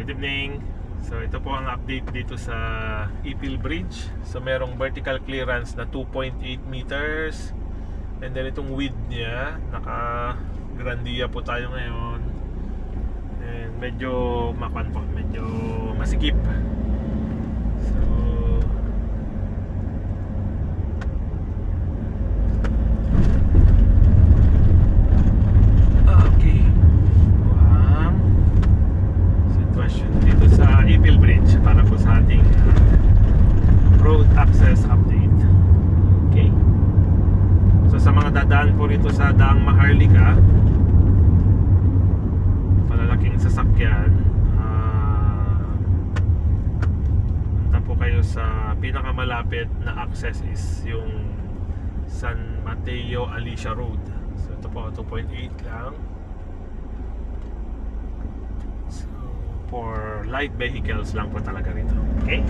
Good evening. So ito po ang update dito sa IPIL Bridge. So merong vertical clearance na 2.8 meters. And then itong width niya, naka Grandia po tayo ngayon. And medyo medyo masikip. So dito sa IPIL Bridge para po sa ating road access update. Okay. So sa mga dadaan po rito sa Daang Maharlika, palalaking sasakyan, punta po kayo sa pinakamalapit na access is yung San Mateo Alicia Road. So ito po 2.8 lang for light vehicles lang po talaga rito. Okay?